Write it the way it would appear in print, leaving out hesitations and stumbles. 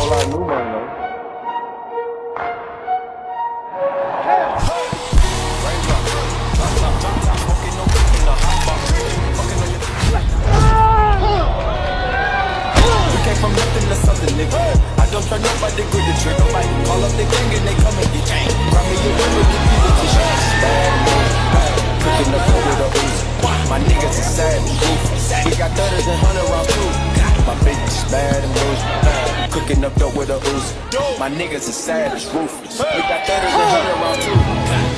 whole lot of new money though. From nothing to something, nigga. I don't try nobody, grip the trigger. Nobody call up the gang and they come and get gang. Grab me a whip with the people to shit. Bad man, cooking up with a Uzi. My niggas is sad and goofy. We got 30s and 100 round too. My bitch is bad and bougie. Cooking up dope with a Uzi. My niggas is sad and ruthless. We got 30s and 100 round too.